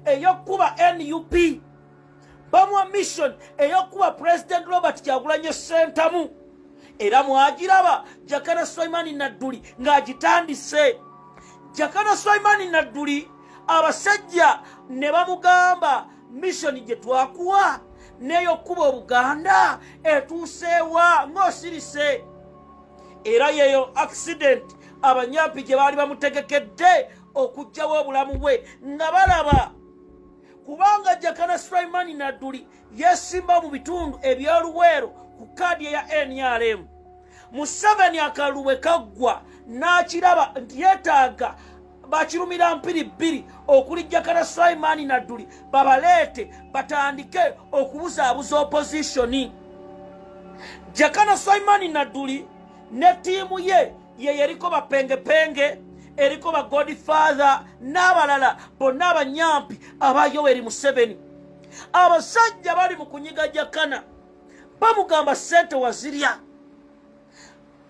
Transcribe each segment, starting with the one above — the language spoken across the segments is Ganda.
eyokuba NUP, bamuwa mission eyokuba President Robert Kyagulanyi Ssentamu. Era mwagiraba Jakana Sulaiman Nadduli ng'agitandise. Jakana Sulaiman Nadduli abasajja ne bamugamba mission gye twakuwa n'eyokuba Obuganda etuuseewa ng'osirise. Era yeyo accident abanyampi gye baali bamutegekedde okugyawo obulamu bwe nga balaba. Kubanga Jakana Sulaiman Nadduli yesimba mu bitundu eby'oluweero ku kaadi eya NRM. Museveni akalulu bwe kaggwa n'akiraba nti yeetaaga bakirumira mpiribbiri okuli Jakana Sulaiman Nadduli babaleete batandike okubuzaabuza opposition. Jakana Sulaiman Nadduli ne ttiimu ye eriko bapengepenge, eriko ba Godfather n'abalala bonna abanyampi aba Yoweri Museveni. Abasajja bali mu kunyiga Jakana bamugamba ssente wazirya.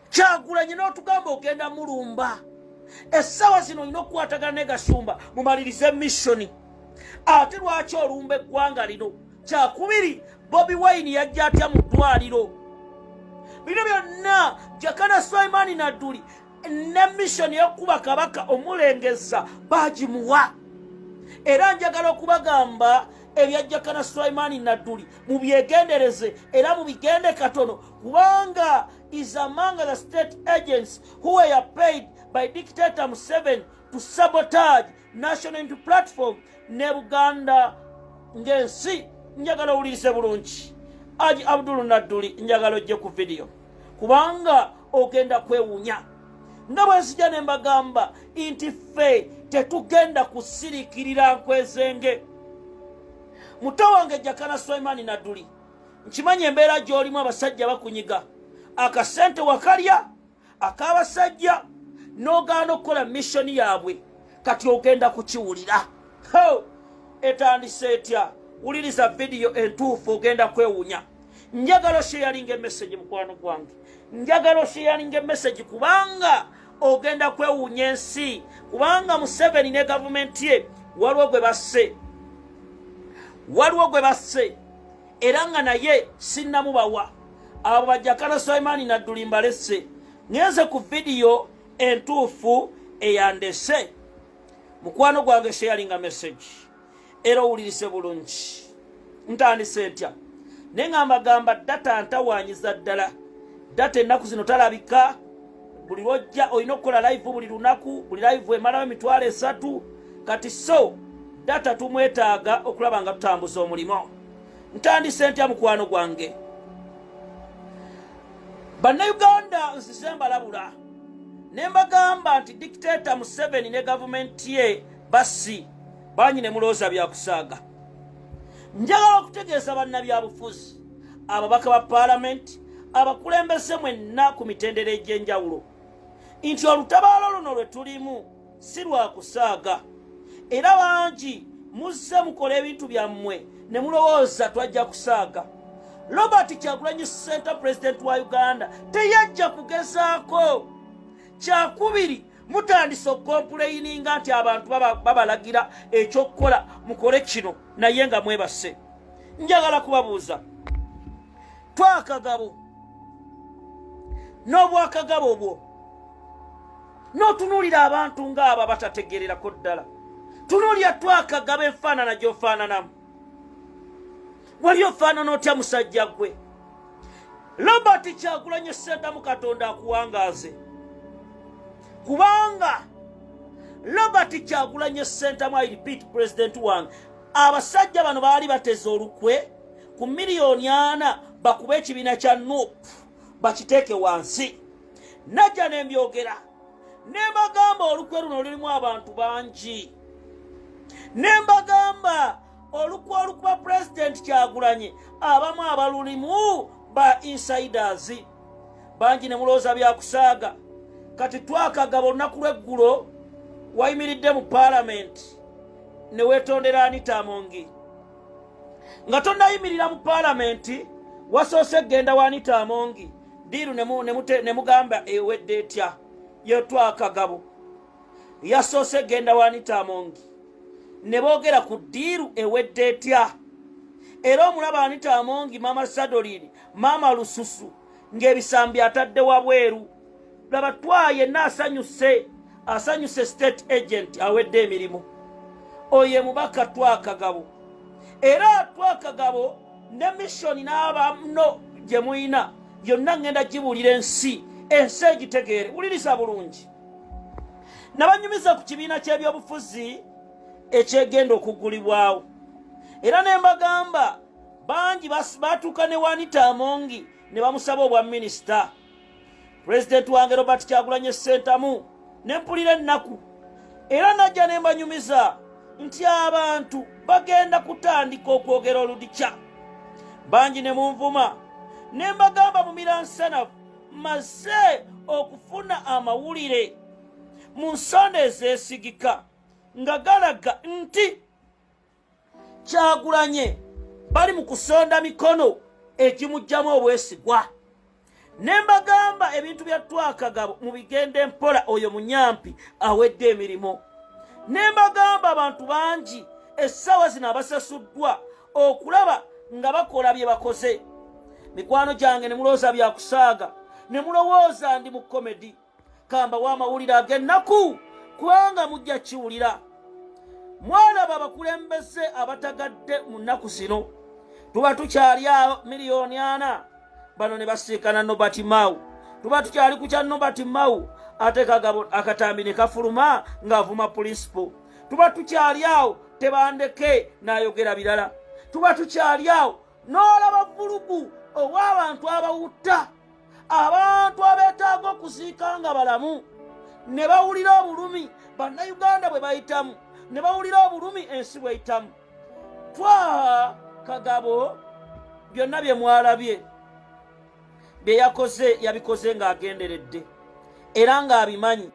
Kyagulanyi n'otugamba ogenda mulumba. Essaawa zino olina okukwatagana ne Gasumba mumalirize mission. Ate lwaki olumba eggwanga lino? Kyakubiri Bobi Wine yajja atya mu ddwaliro. Bino byonna Jakana Sulaiman Nadduli ne mission y'okuba kabaka omulengeza bagimuwa. Era njagala okubagamba ebya Jakana Sulaiman Nadduli mubyegendereze era mubigende katono, kubanga is among the state agents who were paid by dictator Museveni to sabotage national unity platform ne Buganda ng'ensi. Njagala owulirize bulungi. Haji Abdul Nadduli njagala ojje ku video kubanga ogenda kwewunya. Nga bwe nzija ne mbagamba nti ffe tetugenda kusirikirira nkwezenge. Muto wange Jakana Sulaiman Nadduli, nkimanyi embeera gy'olimu abasajja bakunyiga. Akasente wakalya ak'abasajja n'ogaana okukola mission yaabwe, kati ogenda kukiwulira. Etandise etya? Wuliriza video entuufu ogenda kwewunya. Njagala sharing message mukwano gwange. Njagala sharing message kubanga ogenda kwewunya ensi. Kubanga Museveni ne government ye waliwo gwe basse. Era nga naye sinnamubawa. Abo ba Jakana Sulaiman Nadduli mbalese. Ngenze ku video entuufu eyandese. Mukwano gwange sharing message. Era owulirise bulungi. Ntandise etya? Nengamba gamba data ntawanyiza ddala. Data ennaku zino talabika. Buli lwojja olina okukola live buli lunaku. Buli live emalawo emitwalo 3. Kati so data tumwetaaga okulaba nga tutambuza omulimo. Ntandise ntya mukwano gwange? Bannayuganda nsize mbalabula. Ne mbagamba nti dictator Museveni ne government ye basi banyine mulooza byakusaaga. Njagala okutegeeza bannabyabufuzi, ababaka ba parliament, abakulembeze mwenna ku mitendera egy'enjawulo nti olutabaalo luno lwe tulimu si lwa kusaaga. Era bangi muzze mukola ebintu byammwe ne mulowooza twajja kusaaga. Robert Kyagulanyi Ssentamu President wa Uganda teyajja kugezaako. Kyakubiri mutandise okompuleyininga nti abantu babalagira ekyokukola mukole kino naye nga mwebase. Njagala kubabuuza, twakagabo n'obwakagabo obwo n'otunuulira abantu ng'abo batategererako ddala. Tunuulira twakagabo enfaanana gy'ofaananamu. Wali ofaanana otya musajja gwe? Robert Kyagulanyi Ssentamu Katonda akuwangaaze. Kubanga Robert Kyagulanyi Ssentamu, I repeat, president wange, abasajja bano baali bateze olukwe ku 4 million bakube ekibiina kya NUP bakiteeke wansi. Najja ne mbyogera ne mbagamba olukwe luno lulimu abantu bangi. Ne mbagamba olukwe olukuba president Kyagulanyi abamu abalulimu ba insiders bangi ne mulooza byakusaaga. Kati twakagaba olunaku lw'eggulo wayimiridde mu parliament ne weetondera Anita Amongi. Nga tonnayimirira mu parliament wasoose genda wa Anita Amongi diiru ne mugamba ewedde etya. Ye twakagabo yasoose genda wa Anita Amongi ne boogera ku ddiiru ewedde etya. Era omulaba Anita Amongi, Mama Sadolini, Mama Lususu ng'ebisambi atadde wabweru. Laba yenna asanyuse state agent awedde emirimu. Oye mubaka Twakagabo. Era Twakagabo ne mission n'abamuno gye muyina yonna ngenda gibuulira ensi egitegeere. Wuliriza bulungi. Nabanyumiza ku kibiina ky'ebyobufuzi ekyegenda okuggulibwawo. Era ne mbagamba bangi batuuka ne Anita Amongi ne bamusaba obwa minisita. President wange Robert Kyagulanyi Ssentamu ne mpulira ennaku. Era najja ne mbanyumiza nti abantu bagenda kutandika okwogera oludikya. Bangi ne munvuma. Ne mbagamba mu miransanafu maze okufuna amawulire mu nsonda ezeesigika nga galaga nti Kyagulanyi bali mu kusonda mikono ekimujjamu obwesigwa. Ne mbagamba ebintu bya Twakagabo mu bigende mpola oyo munyampi awedde emirimu. Ne mbagamba abantu bangi essaawa zino abasasuddwa okulaba nga bakola bye bakoze. Mikwano gyange ne mulowooza bya kusaaga, ne mulowooza ndi mu komedi. Kamba w'amawulire ag'ennaku kubanga mujja kiwulira. Mwalaba abakulembeze abatagadde mu nnaku zino. Tuba tukyali awo miliyoni 4 bano ne basiikana Nobert Mao. Tuba tukyali ku kya Nobert Mao ate Kagabo akatambi ne kafuluma ng'avuma principal. Tuba tukyali awo Tebandeke n'ayogera birala. Tuba tukyali awo n'olaba vulugu ow'abantu abawutta, abantu abeetaaga okuziika nga balamu, ne bawulira obulumi bannayuganda bwe bayitamu, ne bawulira obulumi ensi bweyitamu. Kagabo byonna bye mwalabye bye yakoze yabikoze ng'agenderedde era ng'abimanyi.